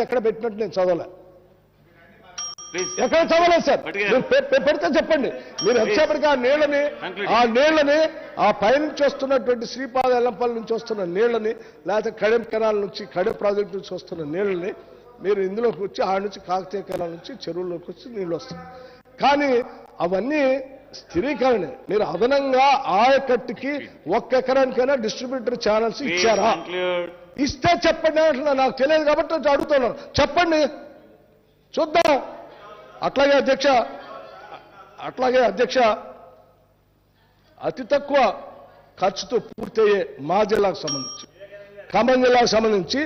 ఎక్కడ పెట్టినట్టు నేను చదవలే, ఎక్కడ చదవలేదు సార్. పెడితే చెప్పండి. మీరు వచ్చేప్పటికీ ఆ నీళ్లని ఆ పైనుంచి వస్తున్నటువంటి శ్రీపాద ఎల్లంపల్లి నుంచి వస్తున్న నీళ్లని, లేకపోతే కడెం కెనాల్ నుంచి కడెం ప్రాజెక్టు నుంచి వస్తున్న నీళ్లని మీరు ఇందులోకి వచ్చి ఆ నుంచి కాకతీయ కెనాల్ నుంచి చెరువుల్లోకి వచ్చి నీళ్లు వస్తాయి. కానీ అవన్నీ స్థిరీకరణ. మీరు అదనంగా ఆయకట్టుకి 1 ఎకరానికైనా డిస్ట్రిబ్యూటర్ ఛానల్స్ ఇచ్చారా? ఇస్తే చెప్పండి అంటున్నా. నాకు తెలియదు కాబట్టి అడుగుతున్నాను, చెప్పండి చూద్దాం. అట్లాగే అధ్యక్ష అతి తక్కువ ఖర్చుతో పూర్తయ్యే మా జిల్లాకు సంబంధించి, ఖమ్మం జిల్లాకు సంబంధించి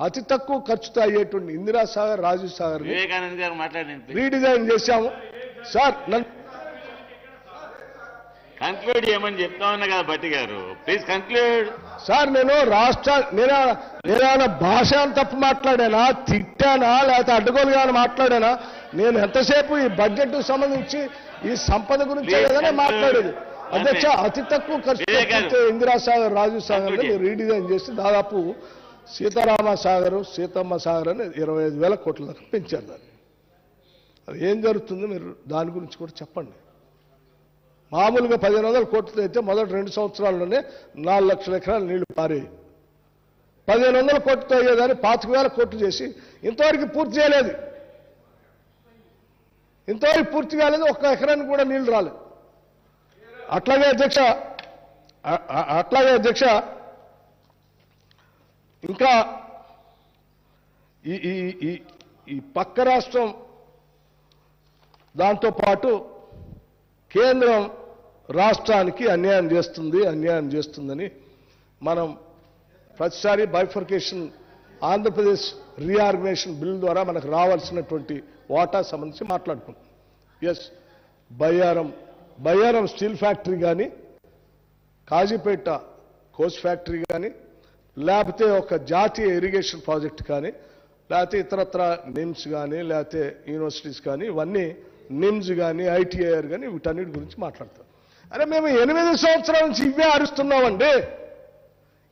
అతి తక్కువ ఖర్చుతో అయ్యేటువంటి ఇందిరాసాగర్, రాజీవ్ సాగర్ రీడిజైన్ చేశాము సార్. కంక్లూడ్ చేయమని చెప్తా ఉన్నా కదా భట్టి గారు, ప్లీజ్ కంక్లూడ్. సార్ నేను నేనేమైనా భాష తప్పు మాట్లాడానా, తిట్టానా, లేకపోతే అడ్డగోలుగా మాట్లాడానా? నేను ఎంతసేపు ఈ బడ్జెట్ సంబంధించి ఈ సంపద గురించి ఏదైనా మాట్లాడేది. అధ్యక్ష అతి తక్కువ ఖర్చు ఇందిరాసాగర్, రాజీవ్ సాగర్ రీడిజైన్ చేసి దాదాపు సీతారామ సాగర్, సీతమ్మ సాగర్ అని 25,000 కోట్ల దాకా పెంచారు దాన్ని. అది ఏం జరుగుతుందో మీరు దాని గురించి కూడా చెప్పండి. మామూలుగా 1500 కోట్లు అయితే మొదటి 2 సంవత్సరాల్లోనే 4 లక్షల ఎకరాలు నీళ్లు పారాయి. 1500 కోట్లతో అయ్యేదాన్ని 25,000 కోట్లు చేసి ఇంతవరకు పూర్తి చేయలేదు. ఇంతవరకు పూర్తి కాలేదు, 1 ఎకరానికి కూడా నీళ్లు రాలేదు. అట్లాగే అధ్యక్ష ఇంకా ఈ పక్క రాష్ట్రం దాంతో పాటు కేంద్రం రాష్ట్రానికి అన్యాయం చేస్తుందని మనం ప్రతిసారి బైఫర్కేషన్ ఆంధ్రప్రదేశ్ రీఆర్గనైజేషన్ బిల్ ద్వారా మనకు రావాల్సినటువంటి వాటా సంబంధించి మాట్లాడుకుంటాం. ఎస్, బయ్యారం స్టీల్ ఫ్యాక్టరీ కానీ, కాజీపేట కోచ్ ఫ్యాక్టరీ కానీ, లేకపోతే ఒక జాతీయ ఇరిగేషన్ ప్రాజెక్ట్ కానీ, లేకపోతే ఇతరత్ర నిమ్స్ కానీ, లేకపోతే యూనివర్సిటీస్ కానీ, ఇవన్నీ నిమ్స్ కానీ, ఐటీఐఆర్ కానీ, వీటన్నిటి గురించి మాట్లాడతాం. అరే మేము 8 సంవత్సరాల నుంచి ఇవే అరుస్తున్నామండి.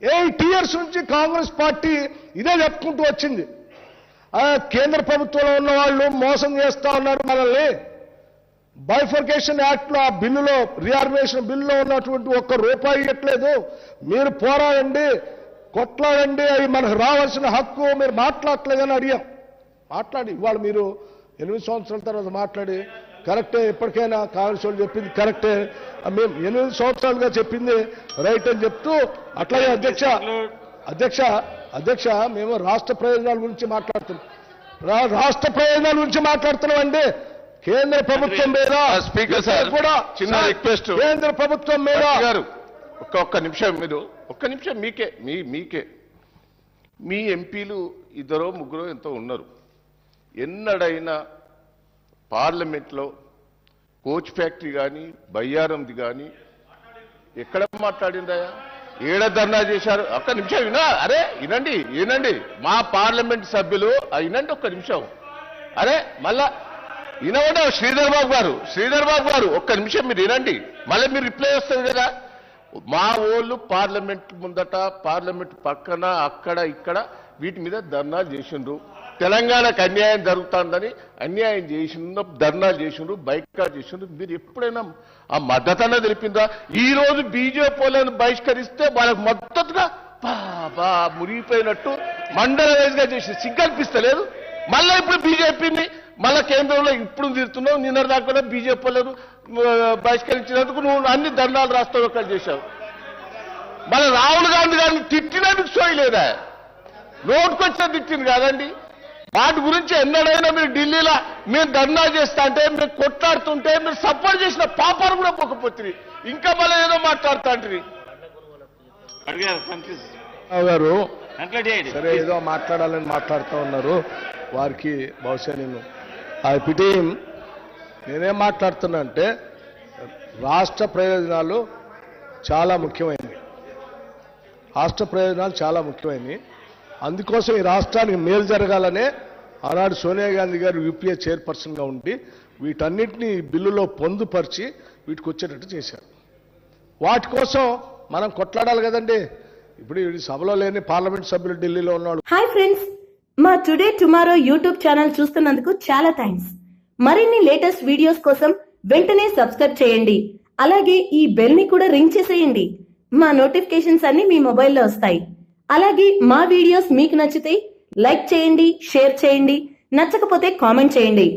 8 years నుంచి కాంగ్రెస్ పార్టీ ఇదే చెప్పుకుంటూ వచ్చింది. కేంద్ర ప్రభుత్వంలో ఉన్న వాళ్ళు మోసం చేస్తా ఉన్నారు మనల్ని. బైఫర్కేషన్ యాక్ట్లో ఆ బిల్లులో, రీఆర్గనైజేషన్ బిల్లులో ఉన్నటువంటి ₹1 ఇవ్వట్లేదు. మీరు పోరాడండి, కొట్లాడండి, అవి మనకు రావాల్సిన హక్కు మీరు మాట్లాడట్లేదని అడిగాం. మాట్లాడి ఇవాళ మీరు 8 సంవత్సరాల తర్వాత మాట్లాడి కరెక్టే, ఎప్పటికైనా కాంగ్రెస్ వాళ్ళు చెప్పింది కరెక్టే, మేము 8 సంవత్సరాలుగా చెప్పింది రైట్ అని చెప్తూ. అట్లాగే అధ్యక్ష మేము రాష్ట్ర ప్రయోజనాల గురించి మాట్లాడుతున్నాం అండి. కేంద్ర ప్రభుత్వం మీద స్పీకర్ సార్ కూడా చిన్న రిక్వెస్ట్, కేంద్ర ప్రభుత్వం మీద ఒక్క నిమిషం, మీరు ఒక్క నిమిషం. మీకే మీ ఎంపీలు 2 3 ఎంతో ఉన్నారు. ఎన్నడైనా పార్లమెంట్లో కోచ్ ఫ్యాక్టరీ కానీ, బయ్యారంది కానీ ఎక్కడ మాట్లాడిందయా? ఏడ ధర్నా చేశారు? ఒక్క నిమిషం వినండి. మా పార్లమెంట్ సభ్యులు వినండి ఒక్క నిమిషం. అరే మళ్ళా వినవడా శ్రీధర్ బాబు గారు ఒక్క నిమిషం మీరు వినండి, మళ్ళీ మీరు రిప్లై వస్తుంది కదా. మా ఓళ్ళు పార్లమెంట్ ముందట, పార్లమెంట్ పక్కన, అక్కడ ఇక్కడ వీటి మీద ధర్నాలు చేసిండ్రు. తెలంగాణకు అన్యాయం జరుగుతుందని అన్యాయం చేసిండ్రు, ధర్నాలు చేసిండ్రు, బైకాట్ చేసిండ్రు. మీరు ఎప్పుడైనా ఆ మద్దతన తెలిపిందా? ఈ రోజు బీజేపీ వాళ్ళని బహిష్కరిస్తే వాళ్ళకు మద్దతుగా బాబా మురిగిపోయినట్టు మండల వైజ్గా చేసి సిగ్గనిపిస్తలేదు. మళ్ళీ ఇప్పుడు బీజేపీని మళ్ళా కేంద్రంలో ఇప్పుడు తీరుతున్నావు. నిన్న దాకా బీజేపీ వాళ్ళను బహిష్కరించినందుకు నువ్వు అన్ని ధర్నాలు రాష్ట్రంలో చేశావు. మళ్ళీ రాహుల్ గాంధీ గారిని తిట్టినందుకు సోయలేదా? నోటుకొచ్చిన తిట్టింది కాదండి. వాటి గురించి ఎన్నడైనా మీరు ఢిల్లీలో మేము ధర్నా చేస్తా అంటే, మీరు కొట్లాడుతుంటే మీరు సపోర్ట్ చేసిన పాపాలు కూడా పోకపోతుంది. ఇంకా మళ్ళీ ఏదో మాట్లాడుతుంటారు గారు. సరే ఏదో మాట్లాడాలని మాట్లాడుతూ ఉన్నారు. వారికి బహుశా నేనేం మాట్లాడుతున్నా అంటే, రాష్ట్ర ప్రయోజనాలు చాలా ముఖ్యమైనవి. అందుకోసం ఈ రాష్ట్రానికి మేలు జరగాలనే ఆనాడు సోనియా గాంధీ గారు యూపీఏ చైర్పర్సన్గా ఉండి వీటన్నిటిని బిల్లులో పొందుపరిచి వీటికి వచ్చేటట్టు చేశారు. వాటి కోసం మనం కొట్లాడాలి కదండి. ఇప్పుడు ఈ సభలో లేని పార్లమెంట్ సభ్యులు ఢిల్లీలో ఉన్నాడు. హాయ్ ఫ్రెండ్స్, మా టుడే టుమారో యూట్యూబ్ ఛానల్ చూస్తున్నందుకు చాలా థ్యాంక్స్. మరిన్ని లేటెస్ట్ వీడియోస్ కోసం వెంటనే సబ్స్క్రైబ్ చేయండి. అలాగే ఈ బెల్ ని కూడా రింగ్ చేసేయండి. మా నోటిఫికేషన్స్ అన్ని మీ మొబైల్లో వస్తాయి. అలాగే మా వీడియోస్ మీకు నచ్చితే లైక్ చేయండి, షేర్ చేయండి, నచ్చకపోతే కామెంట్ చేయండి.